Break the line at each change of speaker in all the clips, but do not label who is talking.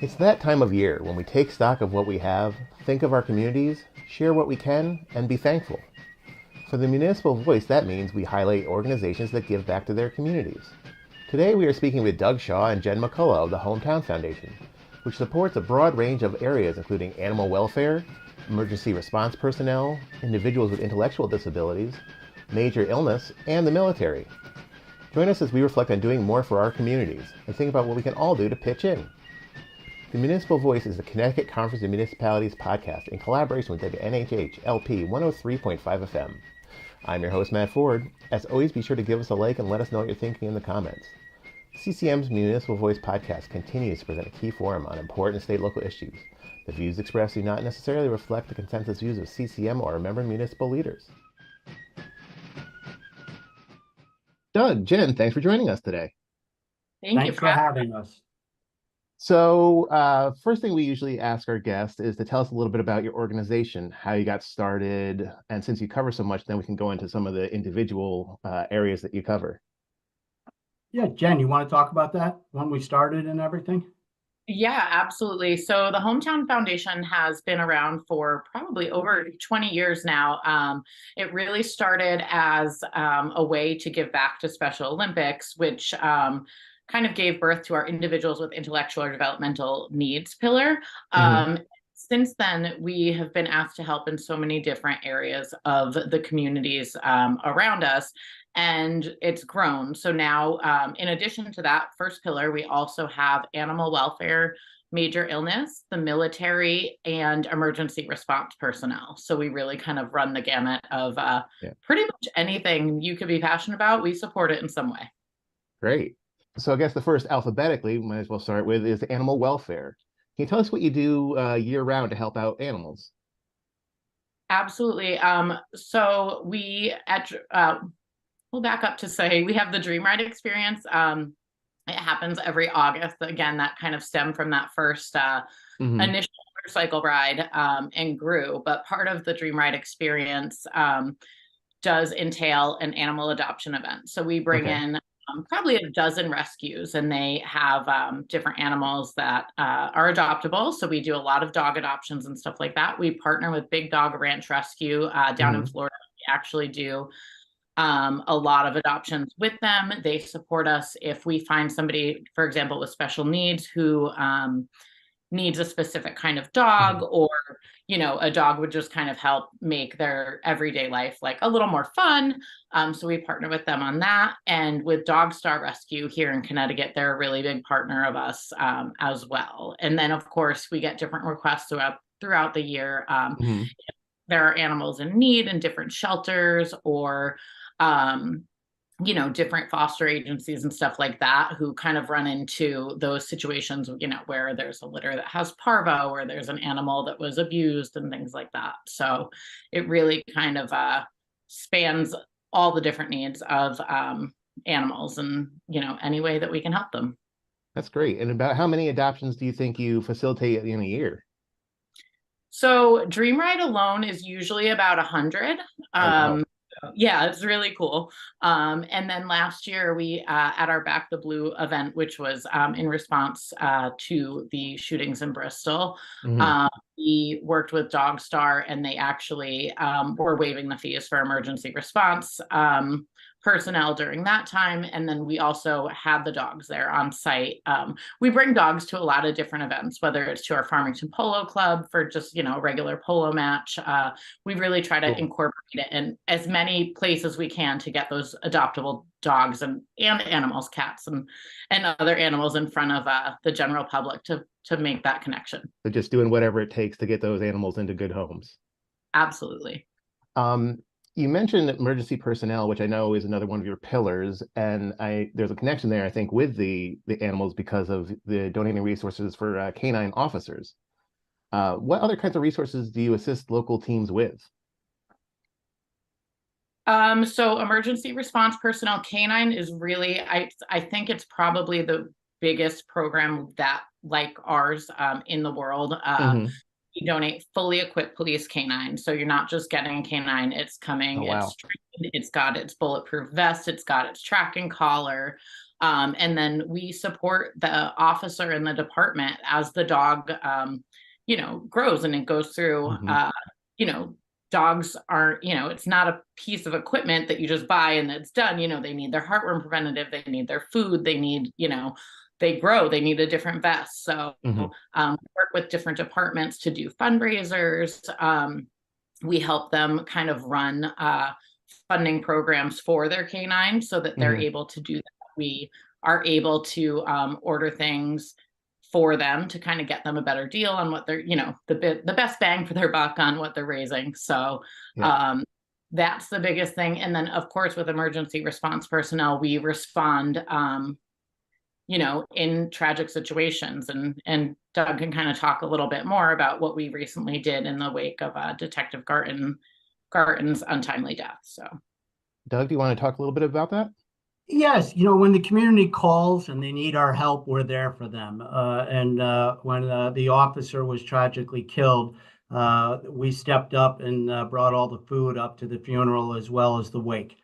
It's that time of year when we take stock of what we have, think of our communities, share what we can, and be thankful. For the Municipal Voice, that means we highlight organizations that give back to their communities. Today we are speaking with Doug Shaw and Jen McCullough of the Hometown Foundation, which supports a broad range of areas including animal welfare, emergency response personnel, individuals with intellectual disabilities, major illness, and the military. Join us as we reflect on doing more for our communities and think about what we can all do to pitch in. The Municipal Voice is the Connecticut Conference of Municipalities podcast in collaboration with WNHH LP 103.5 FM. I'm your host, Matt Ford. As always, be sure to give us a like and let us know what you're thinking in the comments. CCM's Municipal Voice podcast continues to present a key forum on important state-local issues. The views expressed do not necessarily reflect the consensus views of CCM or member municipal leaders. Doug, Jen, thanks for joining us today.
Thanks for having us.
So, first thing we usually ask our guests is to tell us a little bit about your organization, how you got started, and since you cover so much, then we can go into some of the individual areas that you cover.
Yeah, Jen, you want to talk about that, when we started and everything?
Yeah, absolutely. So the Hometown Foundation has been around for probably over 20 years now. It really started as a way to give back to Special Olympics, which kind of gave birth to our individuals with intellectual or developmental needs pillar. Since then, we have been asked to help in so many different areas of the communities around us, and it's grown. So now, in addition to that first pillar, we also have animal welfare, major illness, the military, and emergency response personnel. So we really kind of run the gamut of pretty much anything you could be passionate about. We support it in some way.
Great. So I guess the first alphabetically, we might as well start with, is animal welfare. Can you tell us what you do year-round to help out animals?
Absolutely. So we'll back up to say we have the Dream Ride experience. It happens every August. Again, that kind of stemmed from that first initial motorcycle ride and grew. But part of the Dream Ride experience does entail an animal adoption event. So we bring in probably a dozen rescues, and they have different animals that are adoptable. So we do a lot of dog adoptions and stuff like that. We partner with Big Dog Ranch Rescue down in Florida. We actually do a lot of adoptions with them. They support us if we find somebody, for example, with special needs who needs a specific kind of dog, or a dog would just kind of help make their everyday life like a little more fun. So we partner with them on that. And with Dog Star Rescue here in Connecticut, they're a really big partner of us as well. And then of course we get different requests throughout the year. If there are animals in need in different shelters, or different foster agencies and stuff like that, who kind of run into those situations, where there's a litter that has parvo, or there's an animal that was abused and things like that. So it really kind of spans all the different needs of animals, and, any way that we can help them.
That's great. And about how many adoptions do you think you facilitate in a year?
So Dream Ride alone is usually about 100.
Wow.
Yeah, it's really cool. And then last year we at our Back the Blue event, which was in response to the shootings in Bristol, we worked with Dog Star, and they actually were waiving the fees for emergency response personnel during that time. And then we also had the dogs there on site. We bring dogs to a lot of different events, whether it's to our Farmington Polo Club for just, a regular polo match. We really try to incorporate it in as many places as we can to get those adoptable dogs and animals, cats and other animals in front of the general public to make that connection.
So just doing whatever it takes to get those animals into good homes.
Absolutely.
You mentioned emergency personnel, which I know is another one of your pillars, and there's a connection there, I think, with the animals because of the donating resources for canine officers. What other kinds of resources do you assist local teams with?
So emergency response personnel, canine is really, I think it's probably the biggest program that like ours in the world. We donate fully equipped police canine. So you're not just getting a canine, it's coming, it's trained, it's got its bulletproof vest, it's got its tracking collar. And then we support the officer in the department as the dog, grows and it goes through, you know, dogs aren't, it's not a piece of equipment that you just buy and it's done. They need their heartworm preventative, they need their food, they need, they grow, they need a different vest. So work with different departments to do fundraisers. We help them kind of run funding programs for their canine so that they're able to do that. We are able to order things for them to kind of get them a better deal on what they're, the best bang for their buck on what they're raising. So that's the biggest thing. And then, of course, with emergency response personnel, we respond, in tragic situations. And Doug can kind of talk a little bit more about what we recently did in the wake of Detective Garton's untimely death. So,
Doug, do you want to talk a little bit about that?
Yes, when the community calls and they need our help, we're there for them. And when the officer was tragically killed, we stepped up and brought all the food up to the funeral as well as the wake.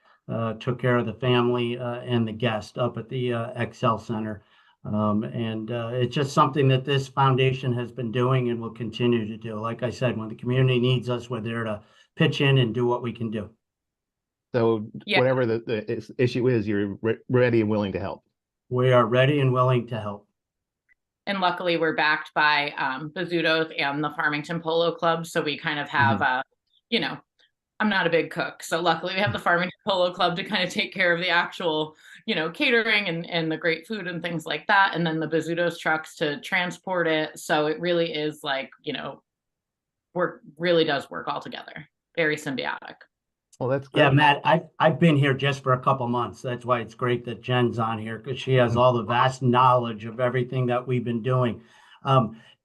Took care of the family and the guest up at the Excel Center. And it's just something that this foundation has been doing and will continue to do. Like I said, when the community needs us, we're there to pitch in and do what we can do.
So whatever the issue is, you're ready and willing to help. We
are ready and willing to help.
And luckily, we're backed by Bizzuto's and the Farmington Polo Club. So we kind of have, I'm not a big cook. So luckily, we have the Farmington Polo Club to kind of take care of the actual, catering and the great food and things like that. And then the Bizzuto's trucks to transport it. So it really is like, really does work all together. Very symbiotic.
Well, that's great.
Yeah, Matt, I've been here just for a couple months. That's why it's great that Jen's on here because she has all the vast knowledge of everything that we've been doing.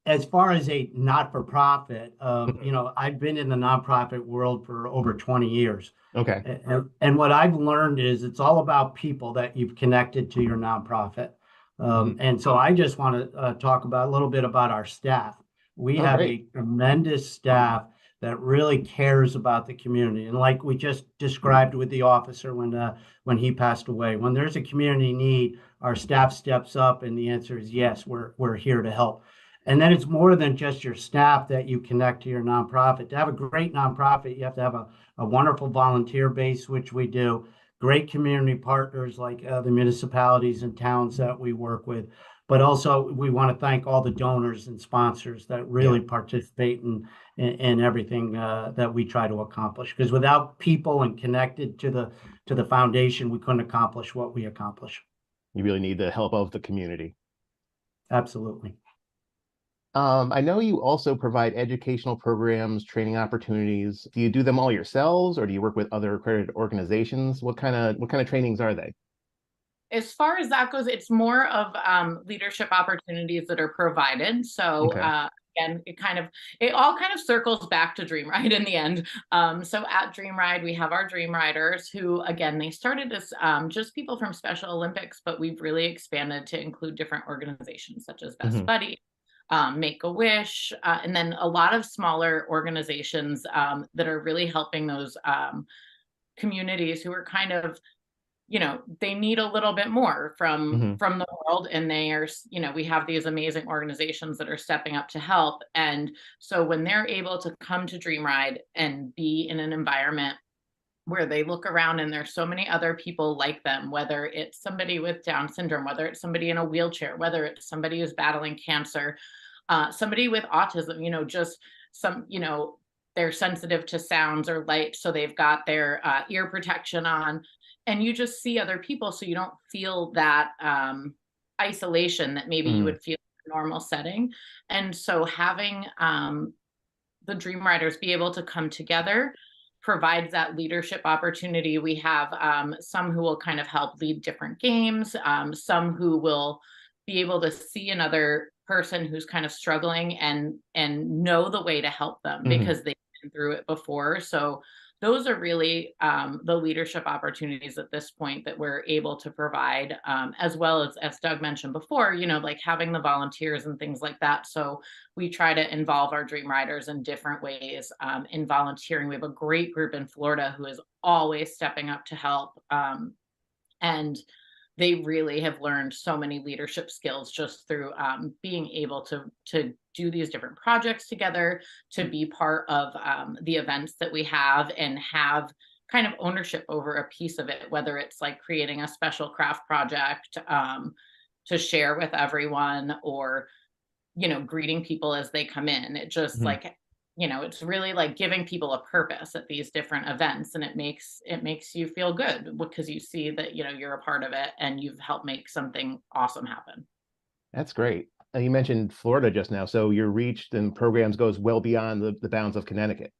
As far as a not-for-profit, I've been in the nonprofit world for over 20 years.
Okay.
And what I've learned is it's all about people that you've connected to your nonprofit. And so I just want to talk about a little bit about our staff. We have a tremendous staff that really cares about the community. And like we just described with the officer when he passed away, when there's a community need, our staff steps up and the answer is yes, we're here to help. And then it's more than just your staff that you connect to your nonprofit. To have a great nonprofit, you have to have a wonderful volunteer base, which we do, great community partners like the municipalities and towns that we work with. But also we want to thank all the donors and sponsors that really participate in everything that we try to accomplish. Because without people and connected to the foundation, we couldn't accomplish what we accomplish.
You really need the help of the community.
Absolutely.
I know you also provide educational programs, training opportunities. Do you do them all yourselves, or do you work with other accredited organizations? What kind of trainings are they?
As far as that goes, it's more of leadership opportunities that are provided. So again, it all kind of circles back to Dream Ride in the end. So at Dream Ride, we have our Dream Riders who, again, they started as just people from Special Olympics, but we've really expanded to include different organizations such as Best Buddy, Make-A-Wish, and then a lot of smaller organizations that are really helping those communities who are kind of, they need a little bit more from the world, and they are, we have these amazing organizations that are stepping up to help. And so when they're able to come to Dream Ride and be in an environment where they look around and there's so many other people like them, whether it's somebody with Down syndrome, whether it's somebody in a wheelchair, whether it's somebody who's battling cancer, somebody with autism, just some, they're sensitive to sounds or light, so they've got their ear protection on. And you just see other people, so you don't feel that isolation that maybe you would feel in a normal setting. And so having the Dream Riders be able to come together provides that leadership opportunity. We have some who will kind of help lead different games, some who will be able to see another person who's kind of struggling and know the way to help them because they've been through it before. So those are really the leadership opportunities at this point that we're able to provide, as well as Doug mentioned before, like having the volunteers and things like that. So we try to involve our Dream Riders in different ways in volunteering. We have a great group in Florida who is always stepping up to help. And they really have learned so many leadership skills just through being able to do these different projects together, to be part of the events that we have, and have kind of ownership over a piece of it, whether it's like creating a special craft project to share with everyone, or greeting people as they come in. It just
Mhm.
like, it's really like giving people a purpose at these different events, and it makes you feel good because you see that, you're a part of it and you've helped make something awesome happen.
That's great. You mentioned Florida just now, so your reach and programs goes well beyond the bounds of Connecticut.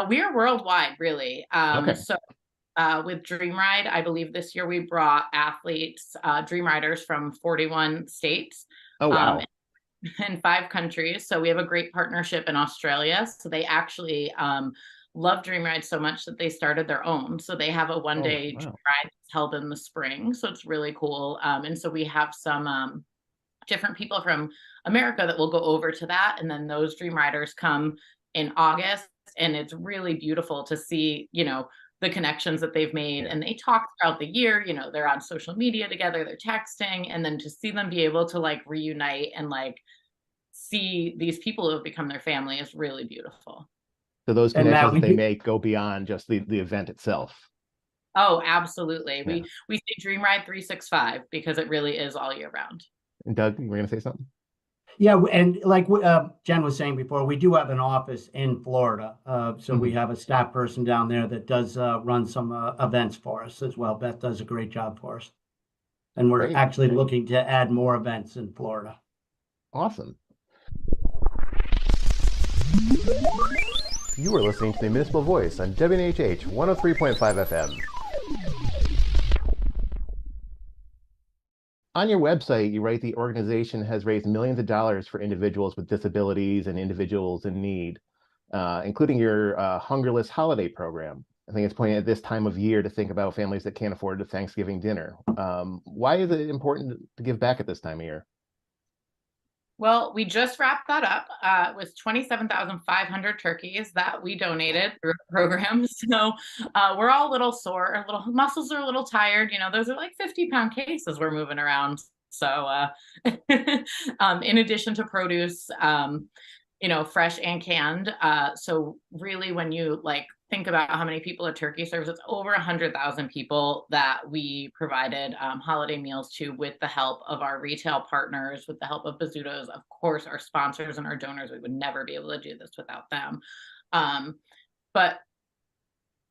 We are worldwide, really.
Okay.
So with Dream Ride, I believe this year we brought athletes, Dream Riders from 41 states.
Oh,
Um,
wow.
in 5 countries. So we have a great partnership in Australia. So they actually love Dream Ride so much that they started their own. So they have a
Oh,
one-day Dream
wow.
Ride that's held in the spring. So it's really cool. And so we have some different people from America that will go over to that. And then those Dream Riders come in August. And it's really beautiful to see, the connections that they've made.
Yeah.
And they talk throughout the year, they're on social media together, they're texting, and then to see them be able to like reunite and like see these people who have become their family is really beautiful.
So those
And Matt,
connections
we
that they
do.
make go beyond just the event itself.
Oh, absolutely.
Yeah.
We say Dream Ride 365 because it really is all year round.
And Doug, you were going to say something?
Yeah, and like Jen was saying before, we do have an office in Florida. So we
Mhm.
have a staff person down there that does run some events for us as well. Beth does a great job for us. And we're
Great.
actually looking to add more events in Florida.
Awesome. You are listening to the Municipal Voice on WNHH 103.5 FM. On your website, you write the organization has raised millions of dollars for individuals with disabilities and individuals in need, including your Hungerless Holiday program. I think it's pointing at this time of year to think about families that can't afford a Thanksgiving dinner. Why is it important to give back at this time of year?
Well, we just wrapped that up. It was 27,500 turkeys that we donated through a program. So we're all a little sore, a little muscles are a little tired. Those are like 50-pound cases we're moving around. So in addition to produce, fresh and canned. So really, when you like think about how many people a turkey serves, it's over 100,000 people that we provided holiday meals to with the help of our retail partners, with the help of Bazzuto's, of course, our sponsors and our donors. We would never be able to do this without them. But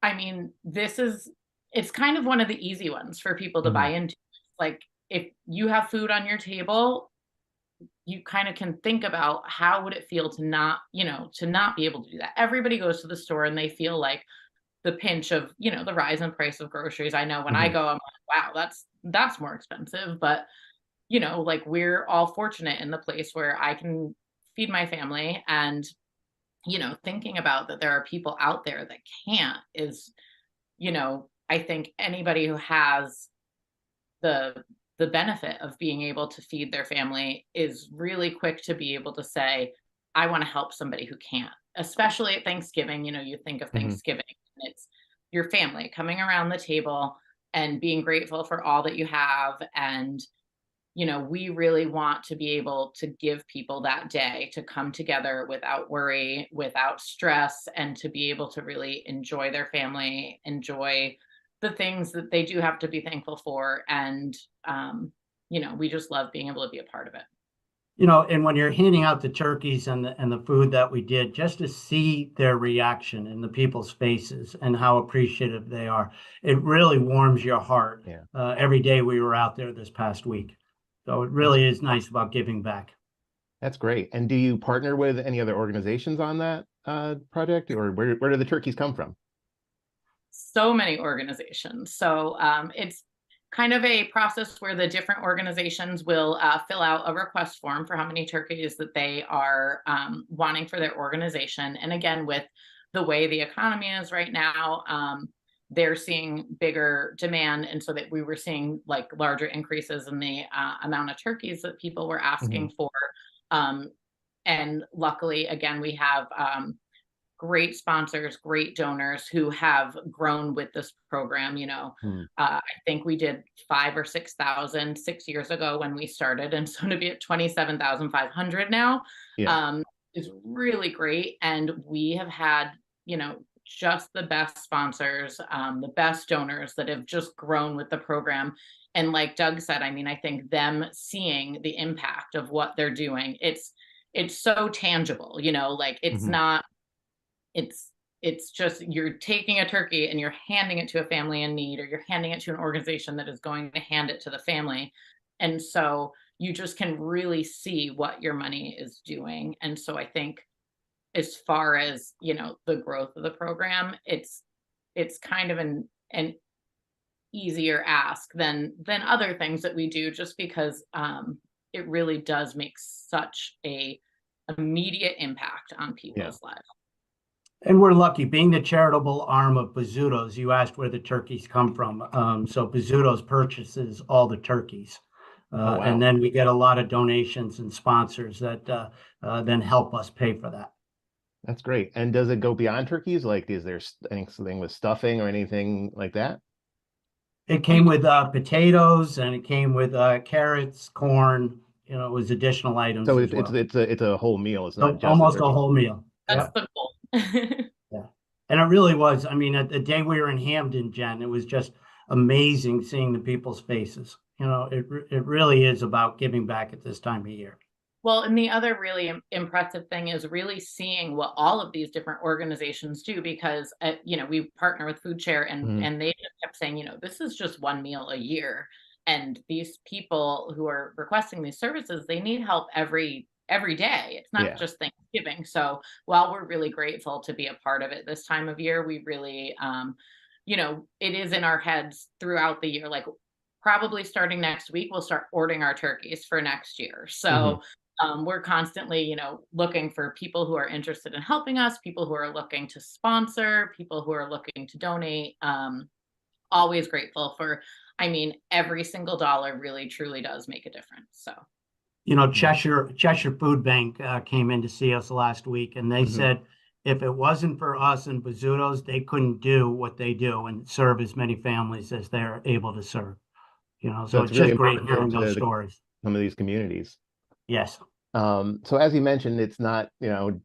I mean, it's kind of one of the easy ones for people to buy
Mhm.
into. Like, if you have food on your table, you kind of can think about how would it feel to not be able to do that. Everybody goes to the store and they feel like the pinch of, the rise in price of groceries. I know when I
Mhm.
go, I'm like, wow, that's more expensive. But, like, we're all fortunate in the place where I can feed my family, and, thinking about that there are people out there that can't is, I think anybody who has the benefit of being able to feed their family is really quick to be able to say, I want to help somebody who can't. Especially at Thanksgiving, you think of
Mhm.
Thanksgiving, and it's your family coming around the table and being grateful for all that you have. And we really want to be able to give people that day to come together without worry, without stress, and to be able to really enjoy their family, enjoy the things that they do have to be thankful for. And, we just love being able to be a part of it.
And when you're handing out the turkeys and the food that we did, just to see their reaction in the people's faces and how appreciative they are, it really warms your heart.
Yeah.
Every day we were out there this past week. So it
That's
really is nice about giving back.
that's great. And do you partner with any other organizations on that project, or where do the turkeys come from?
So many organizations. So it's kind of a process where the different organizations will fill out a request form for how many turkeys that they are wanting for their organization. And again, with the way the economy is right now, they're seeing bigger demand. And so that we were seeing like larger increases in the amount of turkeys that people were asking
Mhm.
for. Um, and luckily, again, we have great sponsors, great donors who have grown with this program. I think we did 5,000 or 6,000 6 years ago when we started, and so to be at 27,500 now is really great. And we have had, just the best sponsors, the best donors that have just grown with the program. And like Doug said, I mean, I think them seeing the impact of what they're doing, it's so tangible, like it's not, it's just, you're taking a turkey and you're handing it to a family in need, or you're handing it to an organization that is going to hand it to the family. And so you just can really see what your money is doing. And so I think as far as, the growth of the program, it's kind of an easier ask than other things that we do, just because it really does make such a immediate impact on people's lives.
And we're lucky, being the charitable arm of Bizzuto's. You asked where the turkeys come from. So Bizzuto's purchases all the turkeys. Wow. And then we get a lot of donations and sponsors that then help us pay for that.
That's great. And does it go beyond turkeys? Like, is there anything with stuffing or anything like that?
It came with potatoes, and it came with carrots, corn. It was additional items.
So it's a whole meal. It's not just
almost a whole meal.
That's the goal.
Yeah, and it really was. I mean, at the day we were in Hamden, Jen, it was just amazing seeing the people's faces. It really is about giving back at this time of year.
Well, and the other really impressive thing is really seeing what all of these different organizations do, because, we partner with Food Share, and they just kept saying, this is just one meal a year. And these people who are requesting these services, they need help every day. It's not just Thanksgiving. So while we're really grateful to be a part of it this time of year, we really, it is in our heads throughout the year. Like, probably starting next week, we'll start ordering our turkeys for next year. So we're constantly, looking for people who are interested in helping us, people who are looking to sponsor, people who are looking to donate. Always grateful for, every single dollar really truly does make a difference. So,
Cheshire Food Bank came in to see us last week, and they said if it wasn't for us and Bizzuto's, they couldn't do what they do and serve as many families as they're able to serve. So it's really just great hearing those stories.
Some of these communities.
Yes.
So as you mentioned, it's not,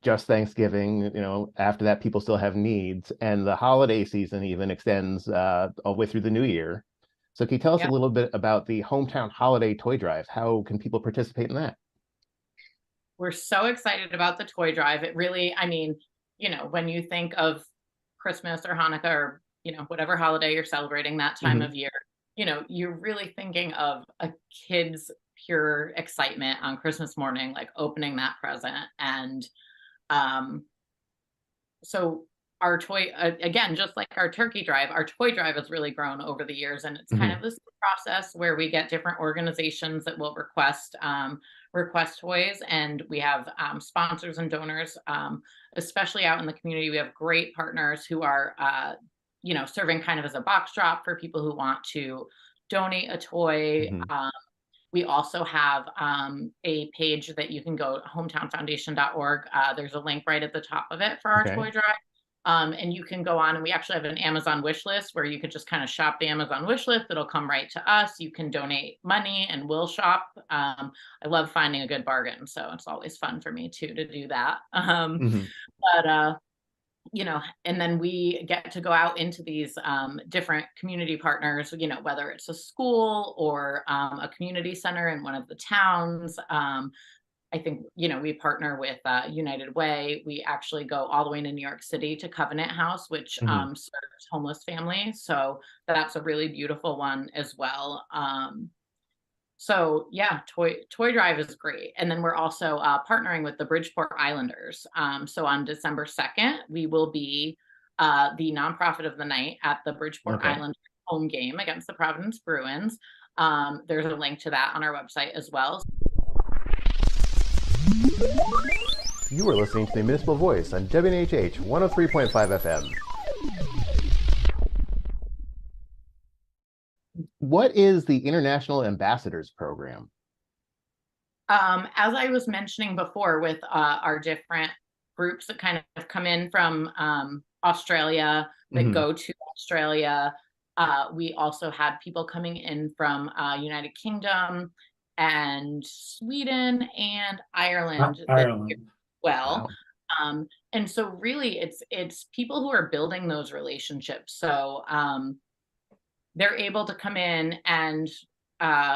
just Thanksgiving, after that, people still have needs, and the holiday season even extends all the way through the new year. So can you tell us a little bit about the Hometown Holiday Toy Drive? How can people participate in that?
We're so excited about the toy drive. It really, when you think of Christmas or Hanukkah or, whatever holiday you're celebrating that time of year, you're really thinking of a kid's pure excitement on Christmas morning, like opening that present. And so our toy, again, just like our turkey drive, our toy drive has really grown over the years. And it's kind of this process where we get different organizations that will request toys, and we have sponsors and donors, especially out in the community. We have great partners who are serving kind of as a box drop for people who want to donate a toy. We also have a page that you can go, hometownfoundation.org. There's a link right at the top of it for our toy drive. And you can go on, and we actually have an Amazon wish list where you could just kind of shop the Amazon wish list. It'll come right to us. You can donate money and we'll shop. I love finding a good bargain, so it's always fun for me too to do that. But and then we get to go out into these different community partners, whether it's a school or a community center in one of the towns. I think, we partner with United Way. We actually go all the way to New York City to Covenant House, which serves homeless families. So that's a really beautiful one as well. So yeah, toy drive is great. And then we're also partnering with the Bridgeport Islanders. So on December 2nd, we will be the nonprofit of the night at the Bridgeport Islanders home game against the Providence Bruins. There's a link to that on our website as well.
You are listening to the Municipal Voice on WNHH 103.5 FM. What is the International Ambassadors Program?
As I was mentioning before with our different groups that kind of come in from Australia that go to Australia. We also had people coming in from United Kingdom and Sweden and Ireland
Ireland.
as well.
Wow.
And so really it's people who are building those relationships. So they're able to come in, and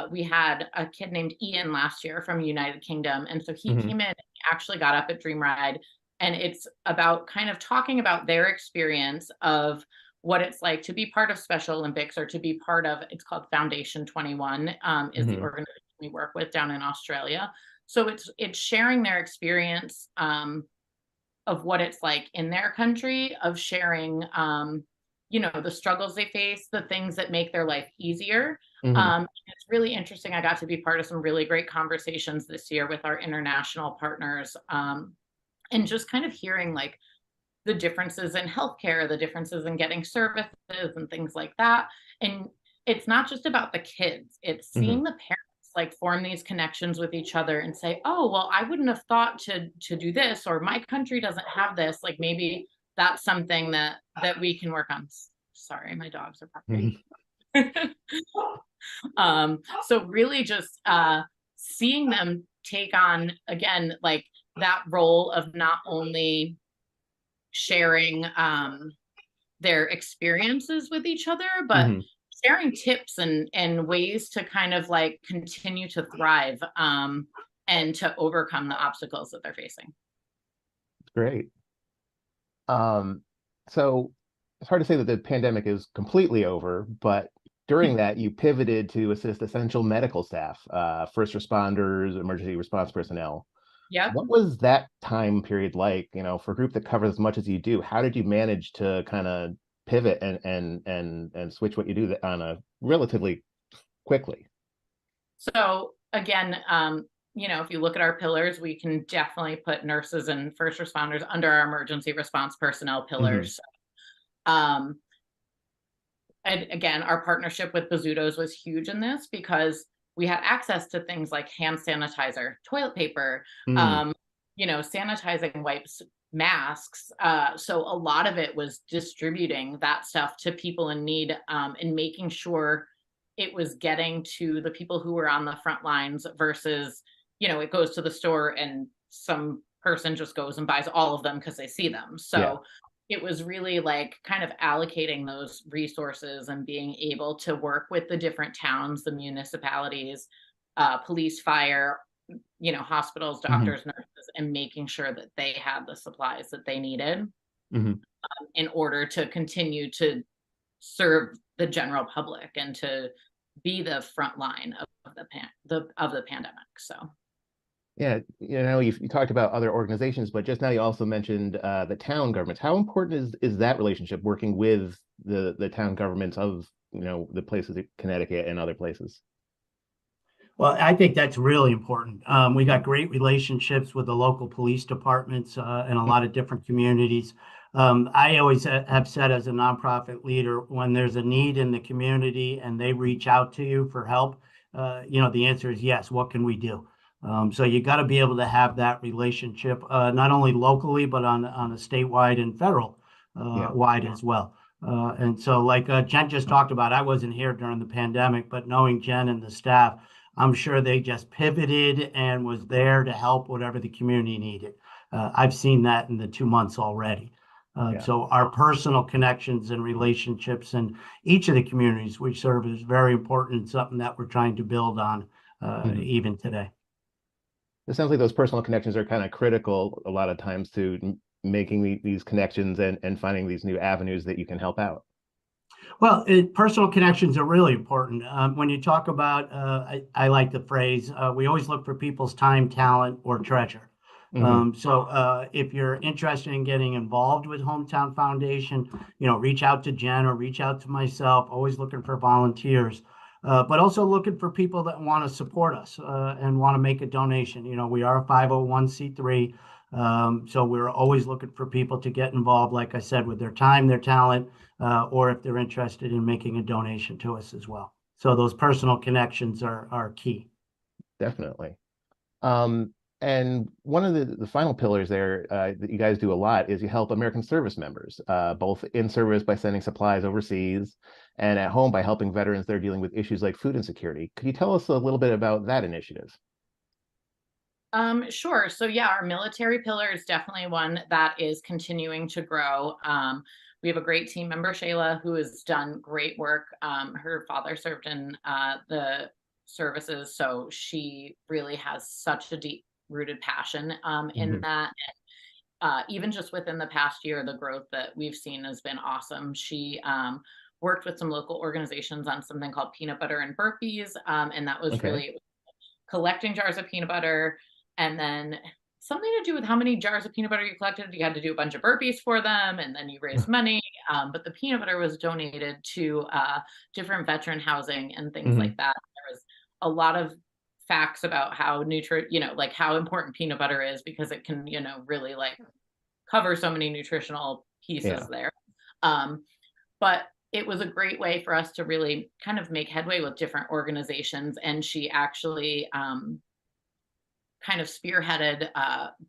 we had a kid named Ian last year from United Kingdom. And so he came in and actually got up at Dream Ride, and it's about kind of talking about their experience of what it's like to be part of Special Olympics, or to be part of, it's called Foundation 21, is the organization we work with down in Australia. So it's sharing their experience of what it's like in their country, of sharing the struggles they face, the things that make their life easier. It's really interesting. I got to be part of some really great conversations this year with our international partners, and just kind of hearing like the differences in healthcare, the differences in getting services and things like that. And it's not just about the kids, it's seeing the parents like form these connections with each other and say, oh, well, I wouldn't have thought to do this, or my country doesn't have this. Like maybe that's something that we can work on. Sorry, my dogs are barking. So really just seeing them take on, again, like that role of not only sharing their experiences with each other, but sharing tips and ways to kind of like continue to thrive and to overcome the obstacles that they're facing.
Great. So it's hard to say that the pandemic is completely over, but during that, you pivoted to assist essential medical staff, first responders, emergency response personnel.
Yeah.
What was that time period like, for a group that covers as much as you do? How did you manage to kind of pivot and switch what you do on a relatively quickly?
So again, if you look at our pillars, we can definitely put nurses and first responders under our emergency response personnel pillars. And again, our partnership with Bazzuto's was huge in this, because we had access to things like hand sanitizer, toilet paper, sanitizing wipes, masks. So a lot of it was distributing that stuff to people in need, and making sure it was getting to the people who were on the front lines versus, it goes to the store and some person just goes and buys all of them because they see them. So it was really like kind of allocating those resources and being able to work with the different towns, the municipalities, police, fire, hospitals, doctors, nurses, and making sure that they had the supplies that they needed in order to continue to serve the general public and to be the front line of the pandemic. So.
Yeah, you talked about other organizations, but just now you also mentioned the town governments. How important is that relationship, working with the town governments of the places in Connecticut and other places?
Well, I think that's really important. We got great relationships with the local police departments in a lot of different communities. I always have said, as a nonprofit leader, when there's a need in the community and they reach out to you for help, the answer is yes. What can we do? So you got to be able to have that relationship, not only locally, but on a statewide and federal wide as well. And so like Jen just talked about, I wasn't here during the pandemic, but knowing Jen and the staff, I'm sure they just pivoted and was there to help whatever the community needed. I've seen that in the 2 months already. So our personal connections and relationships in each of the communities we serve is very important, and something that we're trying to build on even today.
It sounds like those personal connections are kind of critical a lot of times to making these connections and finding these new avenues that you can help out.
Well, personal connections are really important. When you talk about, I like the phrase, we always look for people's time, talent, or treasure. So if you're interested in getting involved with Hometown Foundation, reach out to Jen or reach out to myself, always looking for volunteers. But also looking for people that want to support us and want to make a donation. We are a 501c3, so we're always looking for people to get involved, like I said, with their time, their talent, or if they're interested in making a donation to us as well. So those personal connections are key.
Definitely. And one of the final pillars there that you guys do a lot is you help American service members, both in service by sending supplies overseas and at home by helping veterans that are dealing with issues like food insecurity. Could you tell us a little bit about that initiative?
Sure. So yeah, our military pillar is definitely one that is continuing to grow. We have a great team member, Shayla, who has done great work. Her father served in the services, so she really has such a deep rooted passion in
Hmm.
that. Even just within the past year, the growth that we've seen has been awesome. She worked with some local organizations on something called peanut butter and burpees, and that was
Okay.
really collecting jars of peanut butter, and then something to do with how many jars of peanut butter you collected. You had to do a bunch of burpees for them, and then you raised money. But the peanut butter was donated to different veteran housing and things
Hmm.
like that. There was a lot of facts about how like how important peanut butter is, because it can, really like cover so many nutritional
Yeah.
pieces there. Um, but it was a great way for us to really kind of make headway with different organizations. And she actually kind of spearheaded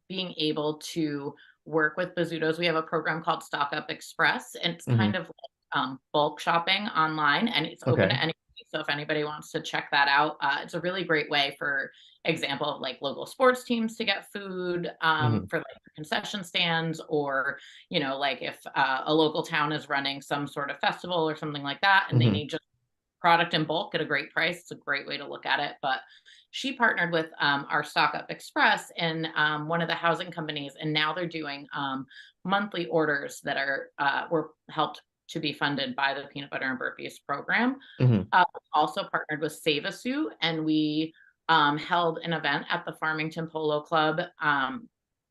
being able to work with Bazzuto's. We have a program called Stock Up Express, and it's
Hmm.
kind of like bulk shopping online, and it's open to
Okay.
anybody. So if anybody wants to check that out, it's a really great way, for example, of like local sports teams to get food,
Hmm.
for like concession stands, or like if a local town is running some sort of festival or something like that, and they
Hmm.
need just product in bulk at a great price. It's a great way to look at it. But she partnered with our Stock Up Express and one of the housing companies, and now they're doing monthly orders that are were helped to be funded by the Peanut Butter and Burpees program.
Hmm.
Also partnered with Save a Suit, and we held an event at the Farmington Polo Club.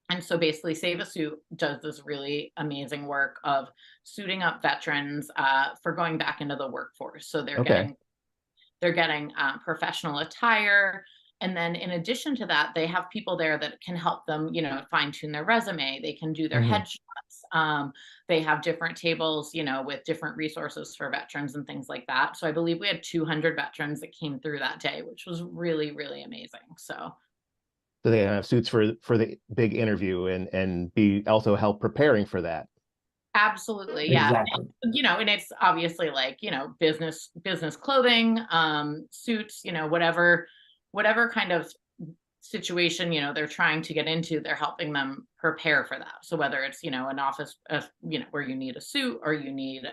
And so basically, Save a Suit does this really amazing work of suiting up veterans for going back into the workforce. So
Okay.
they're getting professional attire, and then in addition to that, they have people there that can help them, fine tune their resume. They can do their
Hmm.
headshots. They have different tables, with different resources for veterans and things like that. So I believe we had 200 veterans that came through that day, which was really, really amazing. So
So they have suits for the big interview and be also help preparing for that.
absolutely, yeah.
Exactly.
And it's obviously like, business clothing, suits, whatever kind of situation, they're trying to get into, they're helping them prepare for that. So whether it's, an office, where you need a suit, or you need,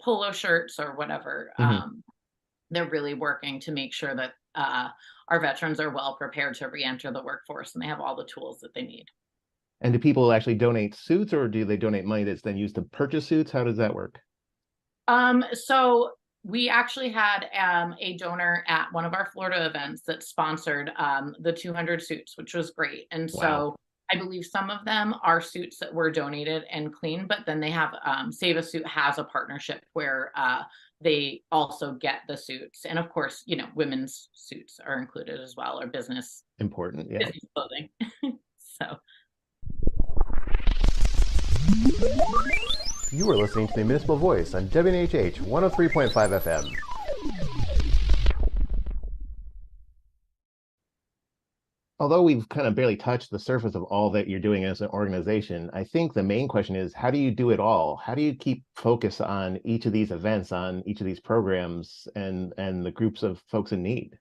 polo shirts or whatever,
Hmm.
they're really working to make sure that our veterans are well prepared to re-enter the workforce, and they have all the tools that they need.
And do people actually donate suits or do they donate money that's then used to purchase suits? How does that work?
So we actually had a donor at one of our Florida events that sponsored the 200 suits, which was great. And
Wow.
so I believe some of them are suits that were donated and clean, but then they have Save a Suit has a partnership where they also get the suits, and of course, women's suits are included as well, or
Important. Yeah.
business clothing. So.
You are listening to the Municipal Voice on WNHH 103.5 FM. Although we've kind of barely touched the surface of all that you're doing as an organization, I think the main question is, how do you do it all? How do you keep focus on each of these events, on each of these programs, and the groups of folks in need?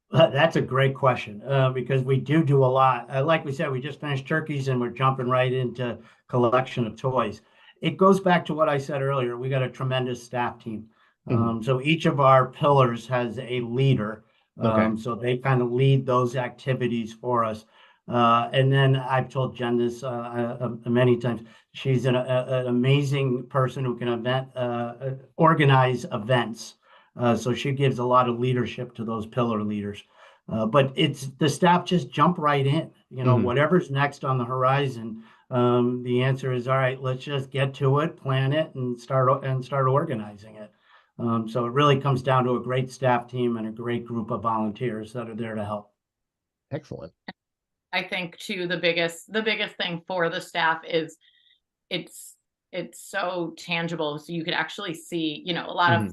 That's a great question because we do a lot. Like we said, we just finished turkeys and we're jumping right into collection of toys. It goes back to what I said earlier. We got a tremendous staff team.
Hmm.
So each of our pillars has a leader.
Okay.
So they kind of lead those activities for us. And then I've told Jen this many times. She's an amazing person who can organize events. So she gives a lot of leadership to those pillar leaders. But it's the staff just jump right in.
Hmm.
Whatever's next on the horizon, the answer is all right. Let's just get to it, plan it, and start organizing it. So it really comes down to a great staff team and a great group of volunteers that are there to help.
Excellent.
I think too, the biggest thing for the staff is it's it's so tangible. So you could actually see, a lot of
Hmm.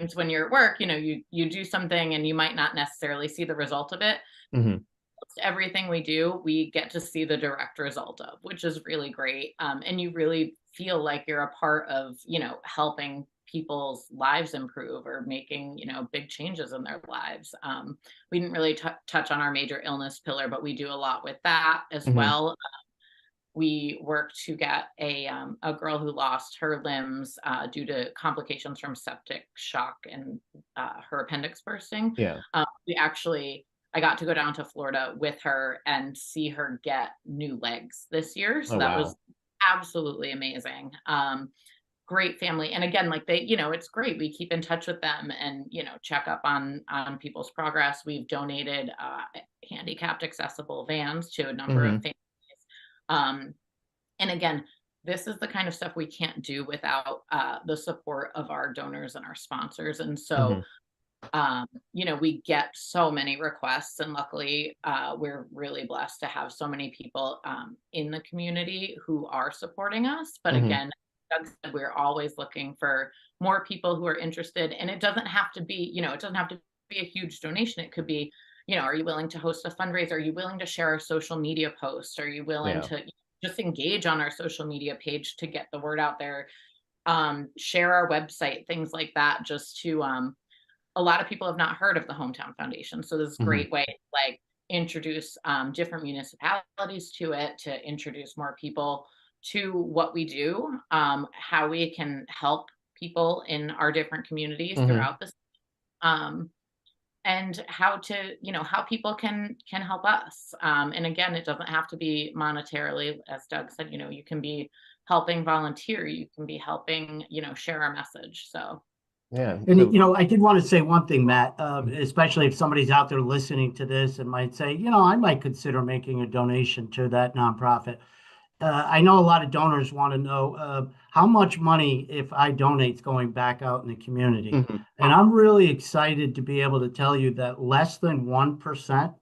times when you're at work, you do something and you might not necessarily see the result of it.
Hmm.
everything we do, we get to see the direct result of, which is really great. And you really feel like you're a part of, helping people's lives improve or making, big changes in their lives. We didn't really touch on our major illness pillar, but we do a lot with that as well. We worked to get a girl who lost her limbs due to complications from septic shock and her appendix bursting.
Yeah.
I got to go down to Florida with her and see her get new legs this year. So that was absolutely amazing. Great family. And again, like it's great. We keep in touch with them and, check up on people's progress. We've donated handicapped accessible vans to a number of families. And again, this is the kind of stuff we can't do without the support of our donors and our sponsors. And so, we get so many requests, and luckily we're really blessed to have so many people in the community who are supporting us. But again, Doug said, we're always looking for more people who are interested, and it doesn't have to be, it doesn't have to be a huge donation. It could be, are you willing to host a fundraiser? Are you willing to share our social media posts? Are you willing to just engage on our social media page to get the word out there? Share our website, things like that, just to, a lot of people have not heard of the Hometown Foundation. So this is a great way to like introduce different municipalities to it, to introduce more people to what we do, how we can help people in our different communities throughout this, and how people can help us. And again, it doesn't have to be monetarily, as Doug said. You can be helping volunteer, you can be helping, share our message. So
yeah.
And I did want to say one thing, Matt, especially if somebody's out there listening to this and might say, I might consider making a donation to that nonprofit. I know a lot of donors want to know how much money, if I donate, is going back out in the community. And I'm really excited to be able to tell you that less than 1%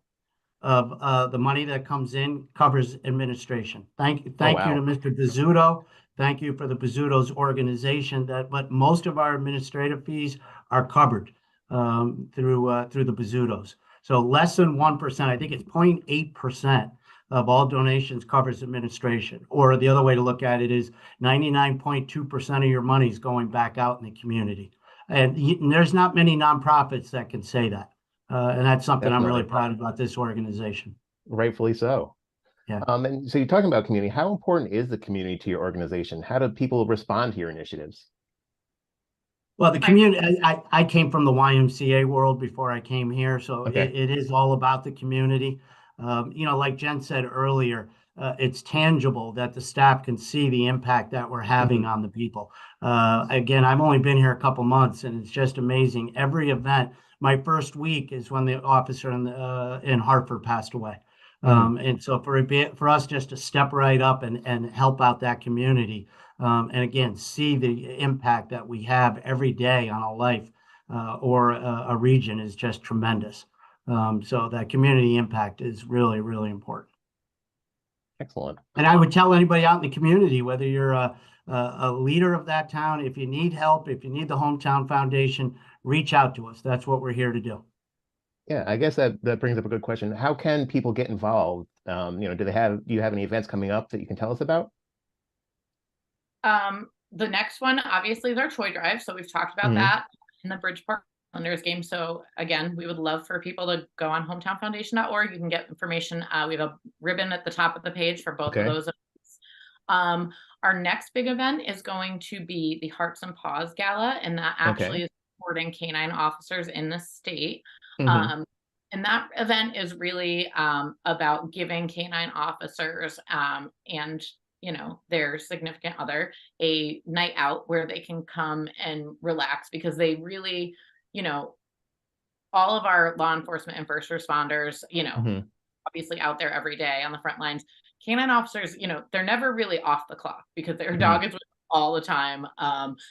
of the money that comes in covers administration. Thank you to Mr. Bizzuto. Thank you for the Bizzuto's organization. But most of our administrative fees are covered through the Bizzutos. So less than 1%. I think it's 0.8% of all donations covers administration. Or the other way to look at it is 99.2% of your money is going back out in the community. And there's not many nonprofits that can say that. And that's something I'm really proud about this organization.
Rightfully so.
Yeah.
And so you're talking about community. How important is the community to your organization? How do people respond to your initiatives?
Well, the community, I came from the YMCA world before I came here. So it is all about the community. Like Jen said earlier, it's tangible that the staff can see the impact that we're having on the people. Again, I've only been here a couple months, and it's just amazing. Every event, my first week is when the officer in Hartford passed away. And so for us just to step right up and help out that community, and again, see the impact that we have every day on a life or a region is just tremendous. So that community impact is really, really important.
Excellent.
And I would tell anybody out in the community, whether you're a leader of that town, if you need help, if you need the Hometown Foundation, reach out to us. That's what we're here to do.
Yeah, I guess that brings up a good question. How can people get involved? Do you have any events coming up that you can tell us about?
The next one, obviously, is our toy drive. So we've talked about that in the Bridgeport Islanders game. So again, we would love for people to go on hometownfoundation.org. You can get information. We have a ribbon at the top of the page for both of those events. Our next big event is going to be the Hearts and Paws Gala, and that actually is supporting canine officers in the state. And that event is really about giving canine officers and their significant other a night out where they can come and relax, because they really, all of our law enforcement and first responders, obviously out there every day on the front lines. Canine officers, they're never really off the clock because their dog is with them all the time.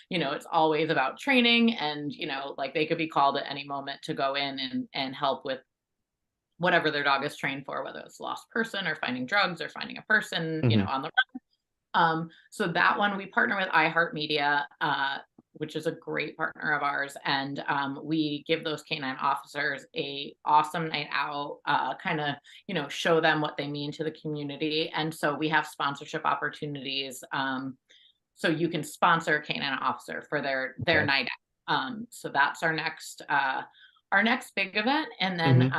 It's always about training, and like they could be called at any moment to go in and help with whatever their dog is trained for, whether it's a lost person or finding drugs or finding a person, on the run. So that one, we partner with iHeartMedia which is a great partner of ours. And we give those canine officers a awesome night out, kind of, show them what they mean to the community. And so we have sponsorship opportunities. So you can sponsor a canine officer for their night out. So that's our next big event. And then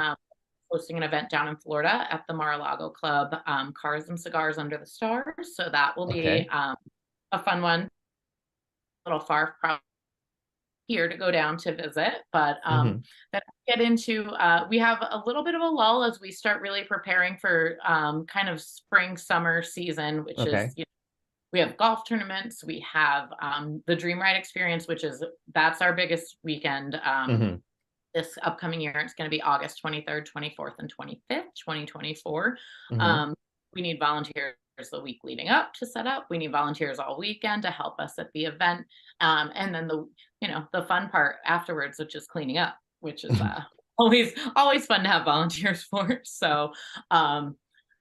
hosting an event down in Florida at the Mar-a-Lago Club, Cars and Cigars Under the Stars. So that will be a fun one. A little far from here to go down to visit, but then get into we have a little bit of a lull as we start really preparing for kind of spring summer season, which is we have golf tournaments, we have the Dream Ride experience, that's our biggest weekend this upcoming year. It's going to be August 23rd, 24th, and 25th, 2024. We need volunteers the week leading up to set up. We need volunteers all weekend to help us at the event. And then the fun part afterwards, which is cleaning up, which is always fun to have volunteers for. So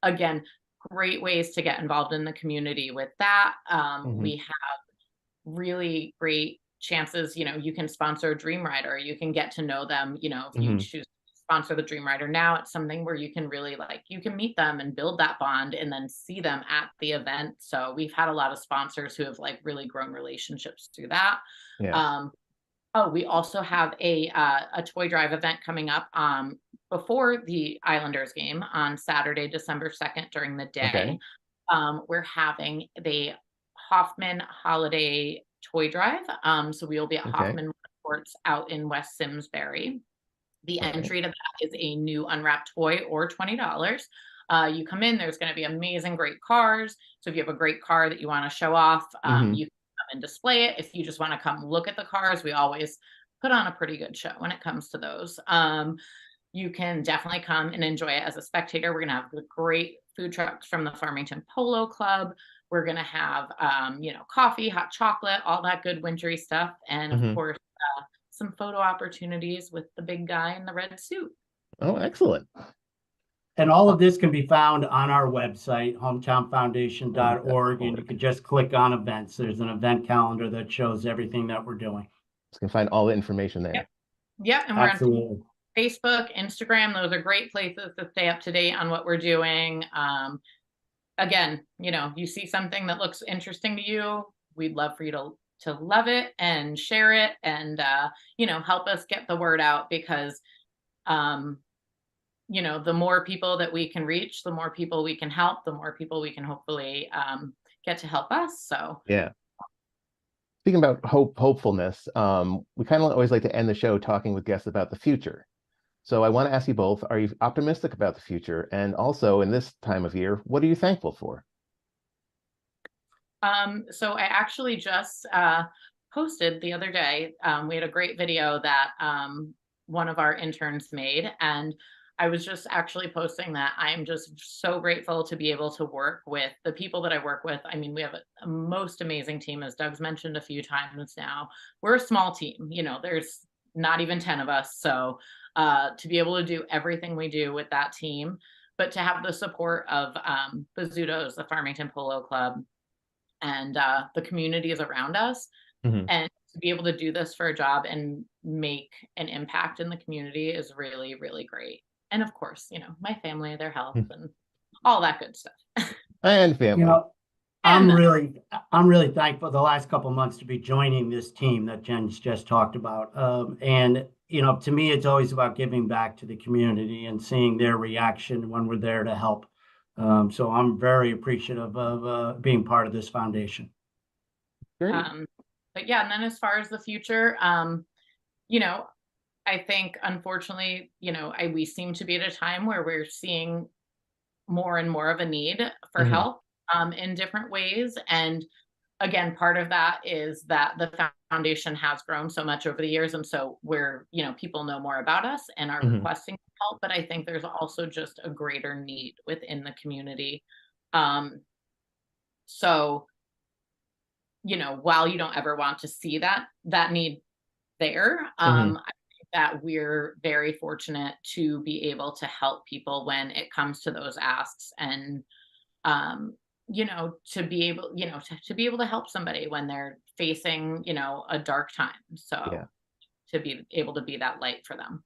again, great ways to get involved in the community with that. We have really great chances. You can sponsor a Dream Rider. You can get to know them. If you choose to sponsor the Dream Rider now, it's something where you can really you can meet them and build that bond and then see them at the event. So we've had a lot of sponsors who have really grown relationships through that. We also have a toy drive event coming up before the Islanders game on Saturday, December 2nd during the day. We're having the Hoffman Holiday Toy Drive. So we will be at Hoffman Sports out in West Simsbury. The entry to that is a new unwrapped toy or $20. You come in, there's going to be amazing, great cars. So if you have a great car that you want to show off, you can come and display it. If you just want to come look at the cars, we always put on a pretty good show when it comes to those. You can definitely come and enjoy it as a spectator. We're going to have the great food trucks from the Farmington Polo Club. We're going to have, coffee, hot chocolate, all that good wintry stuff. And of course, some photo opportunities with the big guy in the red suit.
Oh, excellent.
And all of this can be found on our website, hometownfoundation.org, and you can just click on events. There's an event calendar that shows everything that we're doing.
You can find all the information there.
Yep. And we're on Facebook, Instagram. Those are great places to stay up to date on what we're doing. Again, you see something that looks interesting to you, we'd love for you to love it and share it and, help us get the word out because, the more people that we can reach, the more people we can help, the more people we can hopefully get to help us. So,
yeah. Speaking about hopefulness, we kind of always like to end the show talking with guests about the future. So I want to ask you both, are you optimistic about the future? And also in this time of year, what are you thankful for?
So I actually just posted the other day. We had a great video that one of our interns made. And I was just actually posting that I'm just so grateful to be able to work with the people that I work with. I mean, we have a most amazing team, as Doug's mentioned a few times now. We're a small team, there's not even 10 of us. So to be able to do everything we do with that team, but to have the support of Bazzuto's, the Farmington Polo Club, and the communities around us, and to be able to do this for a job and make an impact in the community is really, really great. And of course, my family, their health, and all that good stuff.
And family.
I'm really thankful the last couple of months to be joining this team that Jen's just talked about. And to me, it's always about giving back to the community and seeing their reaction when we're there to help. So I'm very appreciative of being part of this foundation.
Great.
But yeah, and then as far as the future, I think unfortunately, we seem to be at a time where we're seeing more and more of a need for help in different ways. And again, part of that is that the foundation has grown so much over the years. And so we're, people know more about us and are requesting help. But I think there's also just a greater need within the community. So, while you don't ever want to see that need there, I think that we're very fortunate to be able to help people when it comes to those asks. And, to be able, to be able to help somebody when they're facing, a dark time. So
Yeah.
to be able to be that light for them.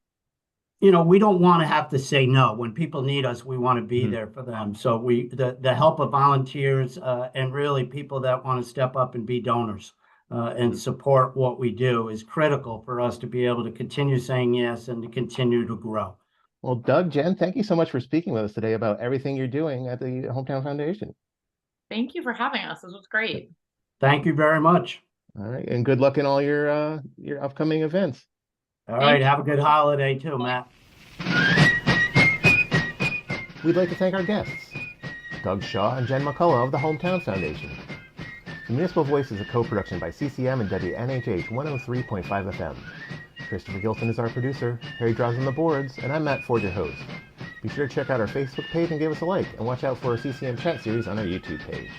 We don't want to have to say no. When people need us, we want to be there for them. So the help of volunteers and really people that want to step up and be donors and support what we do is critical for us to be able to continue saying yes and to continue to grow.
Well, Doug, Jen, thank you so much for speaking with us today about everything you're doing at the Hometown Foundation.
Thank you for having us. This was great.
Thank you very much.
All right, and good luck in all your upcoming events.
All right, have a good holiday too, Matt.
We'd like to thank our guests, Doug Shaw and Jen McCullough of the Hometown Foundation. The Municipal Voice is a co-production by CCM and WNHH 103.5 FM. Christopher Gilson is our producer, Harry draws on the boards, and I'm Matt Ford, your host. Be sure to check out our Facebook page and give us a like, and watch out for our CCM chat series on our YouTube page.